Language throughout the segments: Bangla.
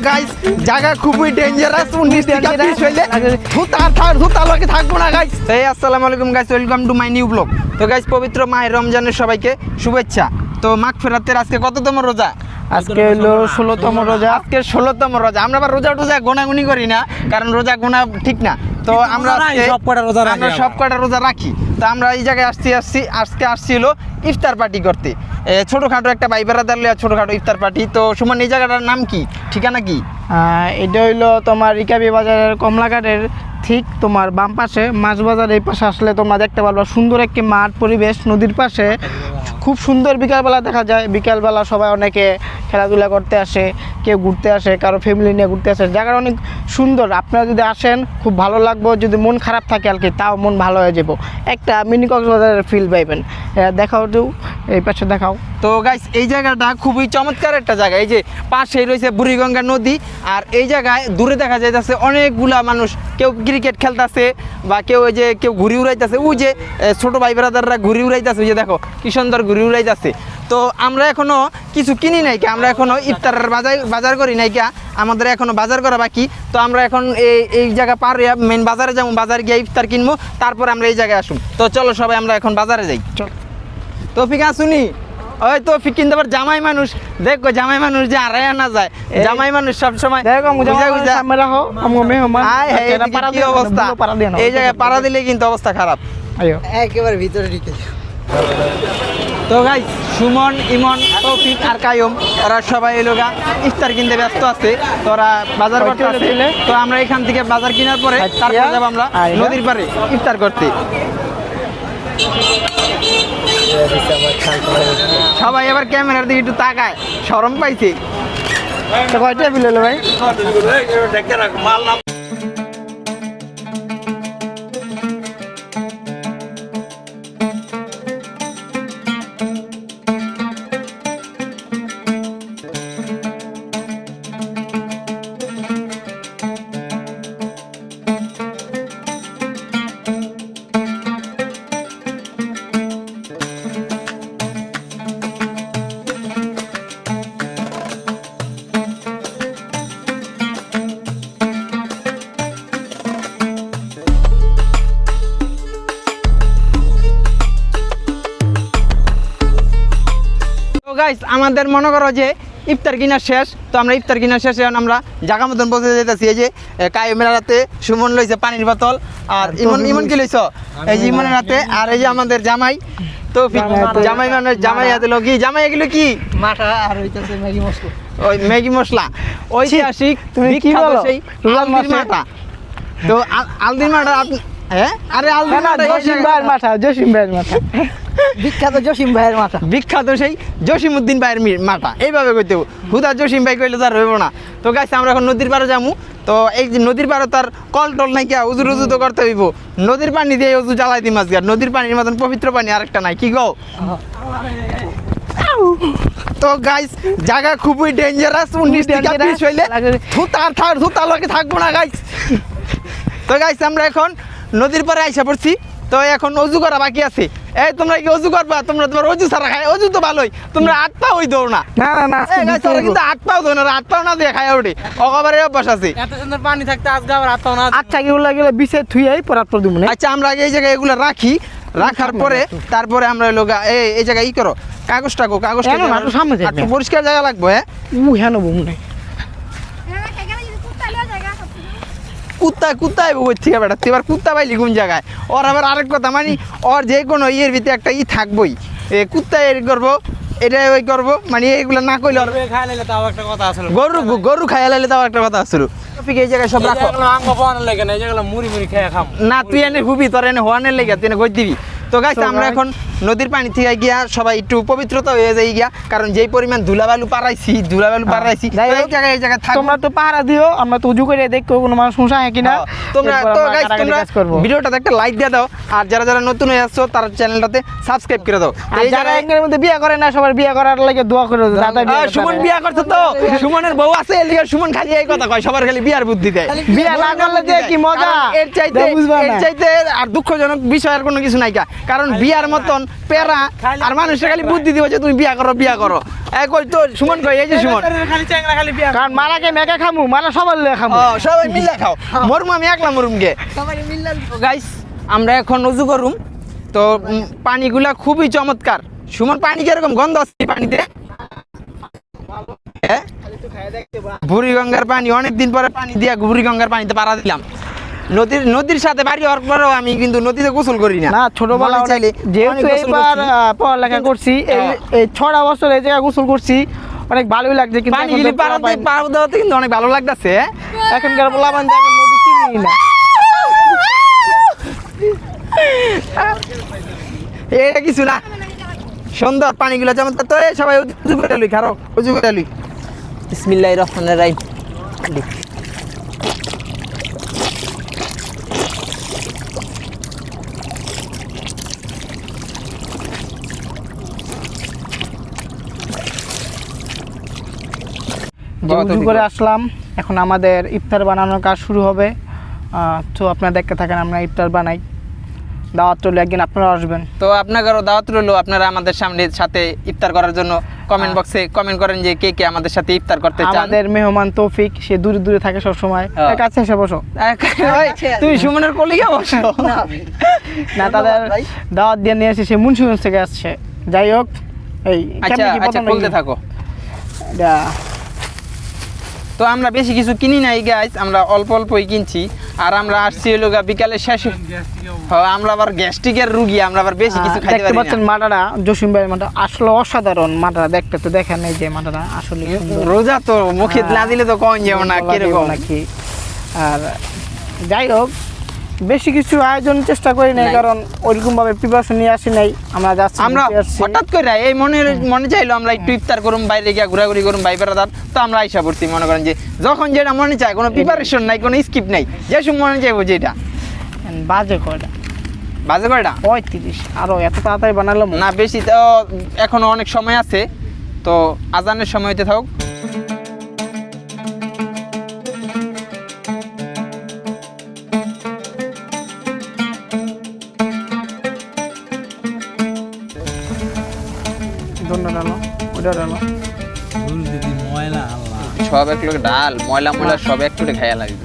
গাইস জায়গা খুবই ডেঞ্জারাস 19 টাকা পিস হইলে ধুতা লগে থাকবো না গাইস। এই আসসালামু আলাইকুম guys, welcome to my new blog. তো গাইস পবিত্র মাহে রমজানের সবাইকে শুভেচ্ছা। তো মাগফিরাতের আজকে কততম রোজা? আজকে হলো 16তম রোজা। আজকে 16তম রোজা। আমরা আবার রোজা টোজা গোনাগুনি করি না, কারণ রোজা গোনা ঠিক না। তো আমরা সব কটা রোজা রাখি। তো আমরা এই জায়গায় আজকে আসছিল ইফতার পার্টি করতে, ছোটোখাটো একটা ভাই বেড়াদার লিয়া ছোটোখাটো ইফতার পার্টি। তো সুমন, এই জায়গাটার নাম কি, ঠিকানা কি? এটা হইলো তোমার রিকাবি বাজারের কমলাঘাটের ঠিক তোমার বাম পাশে মাছ বাজার। এই পাশে আসলে তোমরা দেখতে পারবা সুন্দর একটি মাঠ পরিবেশ, নদীর পাশে খুব সুন্দর। বিকালবেলা দেখা যায়, বিকালবেলা সবাই অনেকে খেলাধুলা করতে আসে, কেউ ঘুরতে আসে, কারো ফ্যামিলি নিয়ে ঘুরতে আসে। জায়গাটা অনেক সুন্দর, আপনারা যদি আসেন খুব ভালো লাগবে। যদি মন খারাপ থাকে আর কি, তাও মন ভালো হয়ে যাব, একটা মিনি কক্সবাজারের ফিল পাইবেন। দেখাও তো, এই পাশে দেখাও। তো গাইস এই জায়গাটা খুবই চমৎকার একটা জায়গা। এই যে পাশেই রয়েছে বুড়িগঙ্গা নদী, আর এই জায়গায় দূরে দেখা যাইতেছে অনেকগুলা মানুষ, কেউ ক্রিকেট খেলতেছে বা কেউ ওই যে কেউ ঘুরি উড়াইতেছে। ওই যে ছোটো ভাই ব্রাদাররা ঘুরি উড়াইতেছে, ওই যে দেখো কি সুন্দর ঘুরি উড়াইতেছে। তো আমরা এখনো কিছু কিনি নাই কে, আমরা এখনো ইফতারের বাজার করি নাই কে, আমাদের এখনো বাজার করা বাকি। তো আমরা এখন এই জায়গা পার হইয়া মেন বাজারে যাবো, বাজারে গিয়ে ইফতার কিনবো, তারপরে আমরা এই জায়গায় আসুন। তো চলো সবাই আমরা এখন বাজারে যাই। চল তৌফিক, আসুনি? ওই তৌফিক কিন্তু আবার জামাই মানুষ, দেখো জামাই মানুষ যে আড়াইয়া না যায়, জামাই মানুষ সবসময় কি অবস্থা। এই জায়গায় পাড়া দিলে কিন্তু অবস্থা খারাপ, একেবারে ভিতরে ঢুকে। তো গাইস সুমন, ইমন, তৌফিক আর কায়ুম ওরা সবাই এলোগা ইফতার কিনতে ব্যস্ত আছে। তো ওরা বাজার করতে আছে। তো আমরা এখান থেকে বাজার কেনার পরে তারপর যাবো আমরা নদীর পাড়ে ইফতার করতে। সবাই এবার ক্যামেরার দিকে একটু তাকায়, শরম পাইছে। কয়টা বিল হলো ভাই? গাইস আমাদের মনে করো যে ইফতার কিনা শেষ। তো আমরা ইফতার কিনা শেষে আমরা জায়গা মতন বসে যেতেছি। এই যে কায়ুমের হাতে সুমন লইছে পানির বোতল, আর ইমন কি লইছ? এই যে ইমনের হাতে। আর এই যে আমাদের জামাই তৌফিক, জামাই মানে জামাই হাতে লোক কি জামাই, এগুলো কি মাঠা আর হইতাছে ম্যাগি মশলা। ওই ম্যাগি মশলা ঐতিহাসিক বিখ্যাত সেই আলদির মাঠা। তো আলদির মাঠা আপনি, হ্যাঁ আরে আলদির মাঠা জসিম ভাইয়ের মাথা, জসিম ভাইয়ের মাথা, বিখ্যাত জসিম ভাইয়ের মাথা, বিখ্যাত সেই জসিমউদ্দিন ভাইয়ের মাথা। এইভাবে কইতে হুদা জসিম ভাই কইলে তার হইব না। তো গাইস আমরা এখন নদীর পাড়ে যাবো। তো এই যে নদীর পাড়ে তার কল টল নাই কি, উজু রুজু তো করতে হইব। নদীর পানি দিয়ে উজু জ্বালাই দিই মাছ। নদীর পানির মতন পবিত্র পানি আরেকটা নাই, কি গো? তো গাইস জায়গা খুবই ডেঞ্জারাস 19 টাকা পিস হইলে ধুতা লগে থাকবো না গাইস। তো গাইস আমরা এখন নদীর পাড়ে আইসা পড়ছি। তো এখন অজু করা বাকি আছে। এই তোমরা কি অজু করবা? তোমরা তোমার অজু ছাড়া খাই, অজু তো ভালোই, তোমরা 8 পা হই দৌড় না। না না না, কিন্তু 8 পাও দৌড় না, 8 পাও না দিয়ে খাই ওঠে অগবারে অভ্যাস আছে। এত সুন্দর পানি থাকতে আজকে আবার 8 পাও না। আচ্ছা কি বলা গেলে বিছে থুইয়াই পরাত পর দিমু না। আচ্ছা আমরা আগে এই জায়গায় এগুলা রাখি, রাখার পরে তারপরে আমরা লোগা এই জায়গায় ই করো, কাগজটা সামনে একটু পরিষ্কার জায়গা লাগবে। হ্যাঁ হেন বউ নাই কুত্তায় বই থেকে বেটা, এবার কুত্তা পাইলি কোন জায়গায়? ওর আবার আরেক কথা, মানে ওর যে কোনো ইয়ের ভিতরে একটা ই থাকবোই। কুত্তায় এর করবো, এটা ওই করবো, মানে এইগুলো না করলে গরু খাইয়া লাইলে তাও একটা কথা আসছিল। এই জায়গায় সব রাখো না, তুই এনে হুবি, তোর এনে হওয়ানের লেগে তুই এনে গই দিবি। তো গাইস আমরা এখন নদীর পানি থেকে গিয়া সবাই একটু পবিত্রতা হয়ে যাই গিয়া, কারণ যেই পরিমাণ ধুলাবালু পারাইছি এই জায়গায় তোমরা তো পাহারা দিও, আমরা তো উজু করে দেখো কোনো মানুষ সমস্যা হয় কিনা। তোমরা তো গাইস তোমরা ভিডিওটাতে একটা লাইক দিয়ে দাও, আর যারা যারা নতুন হয়ে আসছো তারা চ্যানেলটাতে সাবস্ক্রাইব করে দাও। আর যারা এর মধ্যে বিয়ে করে না, সবার বিয়ে করার লাগে দোয়া করে দাদা। সুমন বিয়ে করছে, তো সুমনের বউ আছে, এর লিগে সুমন খালি এই কথা কয়, সবার খালি বিয়ার বুদ্ধি দেয়। বিয়ে না করলে যে কি মজা, এর চাইতে আর দুঃখজনক বিষয় আর কোনো কিছু নাই কা। কারণ বিয়ার মতন পেরা আর মানুষের খালি বুদ্ধি দিব যে তুমি বিয়া করো কই তো সুমন কই এই যে সুমন কারণ মারাকে মেঘা খামু মারা সবার লয়ে খামু সবাই মিলে খাও মরমু আমি একলা মরুম গে গাইস আমরা এখন উজু করুম তো পানিগুলা খুবই চমৎকার সুমন পানি কিরকম গন্ধ আসছে পানিতে বুড়িগঙ্গার পানি অনেকদিন পরে পানি দিয়া বুড়িগঙ্গার পানিতে পাড়া দিলাম নদীর সাথে বাড়ি হওয়ার পরেও আমি কিন্তু নদীতে গোসল করি না ছোটবেলা চাইলে যেহেতু এইবার পড়ালেখা করছি এই 6টা বছর এই জায়গায় গোসল করছি অনেক ভালোই লাগছে কিন্তু পানি গিলি পাড়া দেওয়াতে কিন্তু অনেক ভালো লাগতেছে এখনকার পোলাপান দেখেন নদী চিনি না এটা কিছু না সুন্দর পানিগুলো যেমন তো সবাই উজু করে লই খারো উজু করে লই বিসমিল্লাহির রহমানির রহিম উজু করে আসলাম এখন আমাদের ইফতার বানানোর কাজ শুরু হবে তো আপনারা দেখতে থাকেন আমরা ইফতার বানাই দাওয়াত রইল একদিন আপনারা আসবেন তো আপনাদেরও দাওয়াত রইল আপনারা আমাদের সাথে ইফতার করার জন্য কমেন্ট বক্সে কমেন্ট করেন যে কে কে আমাদের সাথে ইফতার করতে চান আমাদের মেহমান তৌফিক সে দূরে দূরে থাকে সব সময় কাছে এসে বসো তুই সুমনের কলিগা বসো না তাদের দাওয়াত দিয়ে নিয়ে এসে সে মুন্সিগঞ্জ থেকে আসছে যাই হোক এই আচ্ছা বলতে থাকো তো আমরা বেশি কিছু কিনি নাই গাইস আমরা অল্প অল্পই কিনছি আর আমরা আসছি হলো বিকালে শেষে আমরা আবার গ্যাস্ট্রিকের রুগী আমরা আবার বেশি কিছু খাইতে পারি না। দেখতে পাচ্ছেন মাটাটা জসিম ভাইয়ের মাটা আসলে অসাধারণ মাটাটা দেখতে তো দেখেন এই যে মাটাটা আসলে রোজা তো মুখে না দিলে তো কোন যাবে না কিরকম নাকি আর যাই হোক বেশি কিছু আয়োজন চেষ্টা করি নাই কারণ ওইরকম ভাবে প্রিপারেশন নিয়ে আসি নাই আমরা যাচ্ছি আমরা হঠাৎ করে এই মনে চাইলো আমরা একটু ইফতার করুম বাইরে গিয়ে ঘোরাঘুরি করুম ভাই বেড়াদার তো আমরা আইসা পড়ছি মনে করেন যে যখন যেটা মনে চায় কোনো প্রিপারেশন নাই কোনো স্কিপ নাই যে সময় মনে চাইবো যেটা বাজে কয়টা 35 আরো এত তাড়াতাড়ি বানালাম না বেশি তো এখনো অনেক সময় আছে তো আজানের সময় হইতে থাকুক সব এক লোক ডাল ময়লা সব একটু খাইয়া লাগবে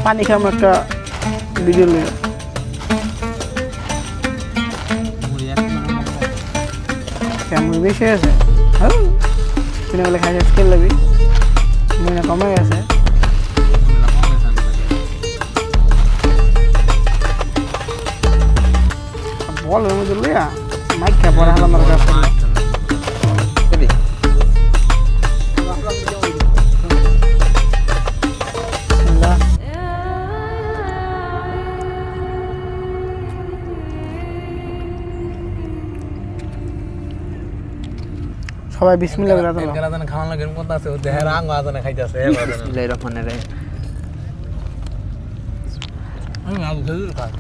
পানি খাম একটা ভিডিও নিয়ে কেমন বেশি আছে কিনে বলে খাই শেষ করে লাগবি মনে কমে গেছে বল ওর মধ্যে লইয়া মাইক খা পরে হালাম আমার কাছে সবাই বিসমিল্লাহ বলে দাও গেলাদান খাওয়ানো গেম কোনটা আছে ও দেহের আঙ্গ আদানে খাইতাছে এই কথা বিসমিল্লাহির রহমানির রহিম আমি আলু খেজুর খাই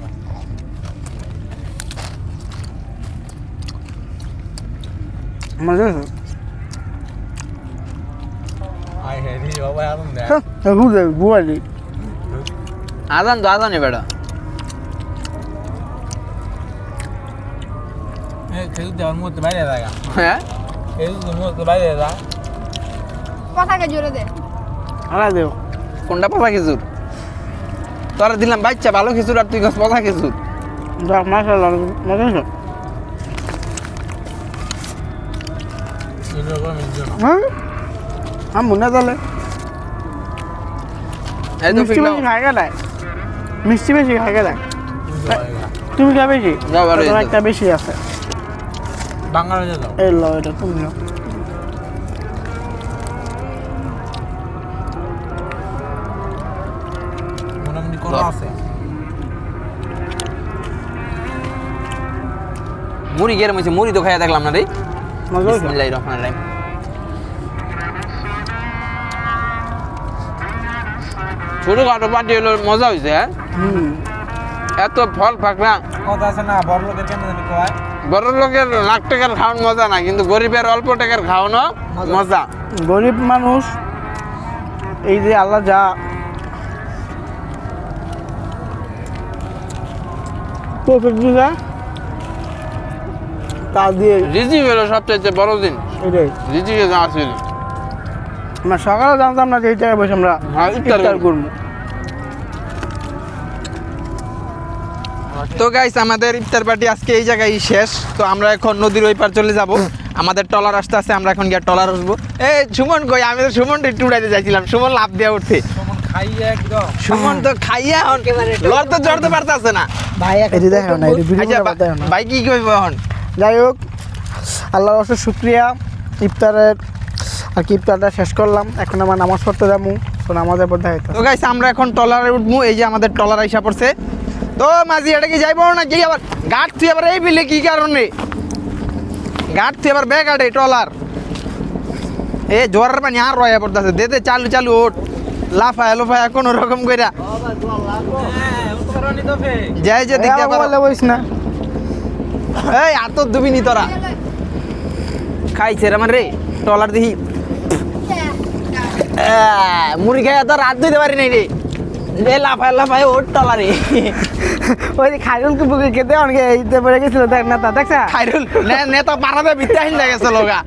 মজা আই হেরি বাবা আদম দে হ্যাঁ বুঝে বুয়ালি আজানে বেড়া এই খেজুর দেওয়ার মধ্যে বাইরে লাগা হ্যাঁ খেজুর মধ্যে বাইরে লাগা কথাকে জোরে দে আলা দেও কোনটা পাতা খেজুর তোরা দিলাম বাচ্চা ভালো খেজুর আর তুই গাছ পাতা খেজুর যাক মাশাআল্লাহ মজা আছে এরকম মিলজনা হ্যাঁ আম মুনা দলে এই তো মিষ্টি বেশি খায় গেলাই মিষ্টি বেশি খায় গেলাই তুমি খাবে বেশি যাও বাড়ি তোমার যাও। একটা বেশি আছে বাঙালি দাও এই লো এটা তুমি নাও মোটামুটি কোন আছে মুড়ি গের মধ্যে মুড়ি তো খাইয়া দেখলাম না রে মজা আছে বিসমিল্লাহির রহমানির রহিম ছোটখাটো পার্টি হলো মজা হয়েছে হ্যাঁ এত ফল ফাঁকরা কথা আছে না বড় লোকের কেন জানি কয় বড় লোকের লাখ টাকার খাওয়ান মজা না কিন্তু গরিবের অল্প টাকার খাওয়ানো মজা গরিব মানুষ এই যে আল্লাহ যা প্রফেসর তা দিয়ে রিজি হলো সবচেয়ে বড় দিন এটাই রিজি যা আছে আমরা সকালে জানতাম না যে এই জায়গায় বসে আমরা হ্যাঁ, ইফতার ইফতার করবো। তো গাইস আমাদের ইফতার পার্টি আজকে এই জায়গায় শেষ। তো আমরা এখন নদীর ওই পার চলে যাব। আমাদের টলার আসতে আছে, আমরা এখন গিয়ে টলার আসবো। এই সুমন কই? আমি তো সুমন একটু উড়াইতে চাইছিলাম, সুমন লাভ দিয়ে উঠছে। সুমন খাইয়ে একদম সুমন তো খাইয়া এখন লড় তো জড়তে পারতাছে না। এই যে দেখো না এই আচ্ছা ভিডিওটা দেখো না। ভাই কি কইব এখন? যাই হোক আল্লাহর অশেষ শুক্রিয়া, ইফতারের আর কি ইফতারটা শেষ করলাম। এখন আমার নামাজ পড়তে যাবো, তো নামাজের পর দেখাইতে তো গাইস আমরা এখন টলারে উঠবো। এই যে আমাদের টলার আইসা পড়ছে। তো মাঝি এটা কি যাইব না কি? আবার গাট তুই আবার এই বিলে কি কারণে গাট তুই আবার বে গাড়ে টলার এ জোয়ারের পানি আর রয়া পড়তেছে। দে দে চালু চালু ওঠ, লাফায় লাফায় কোনো রকম কইরা যাই যে দেখতে পারো। বলিস না এই আর তো দুবিনি তোরা খাইছে রে আমার রে টলার দেখি মুড়ি খাই তো রাত দিতে পারি নাই রে। এ লাফায় লাফায় ওঠ টলারে। ওই যে খাইরুলকে বুকে খেতে অনেকে এইতে পড়ে গেছিল, দেখ না তা দেখছা খাইরুল নেতা পাড়াতে ভিত্তি আহিন গেছে লোগা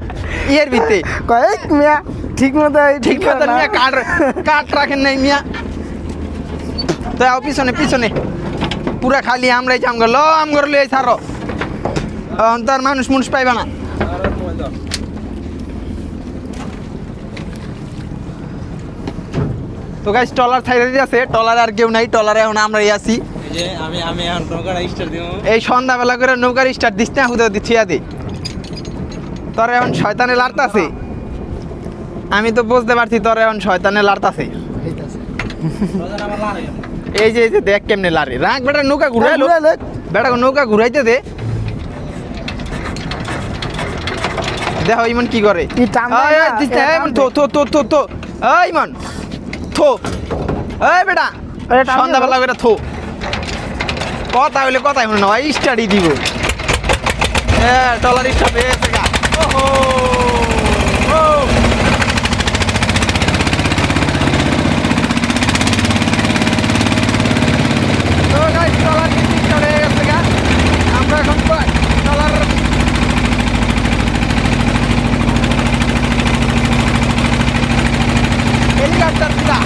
ইয়ের ভিত্তি কয়েক মিয়া ঠিক মতো ঠিক মতন মিয়া কাঠ রাখেন নাই মিয়া। তো আও পিছনে পিছনে পুরা খালি আমরাই জাম গেল আম করলে এই সারো তার মানুষ মুনুষ পাইবা না। তো গাইস টলার সাইডে আছে, টলার আর কেউ নাই, টলারে এখন আমরাই আছি। যে আমি এখন নৌকাটা স্টার্ট দিব। এই সন্ধ্যাবেলা করে নৌকার স্টার্ট দিস না, হুদা দিচ্ছি আদি তোর এখন শয়তানে লাড়তাছে। আমি তো বুঝতে পারছি তোর এখন শয়তানে লাড়তাছে। এই যে দেখ কেমনে লারে রাখ বেটা নৌকা ঘুরাইলো, বেটা নৌকা ঘুরাইতে দে। দেখো ইমন কি করে। কি টান দেয় না? ইমন থো থো থো থো থো ইমন থো এই বেটা আরে টান সন্ধ্যাবেলা করে থো কথা হইলে কথাই শুনে না স্টাডি দিব। হ্যাঁ ডলার স্টাফ হয়েছে গা। ওহো ও তো গাইস ডলার কিন্তু স্টার্ট হয়ে গেছে গা। আমরা এখন ডলার হেলিকপ্টার দিলা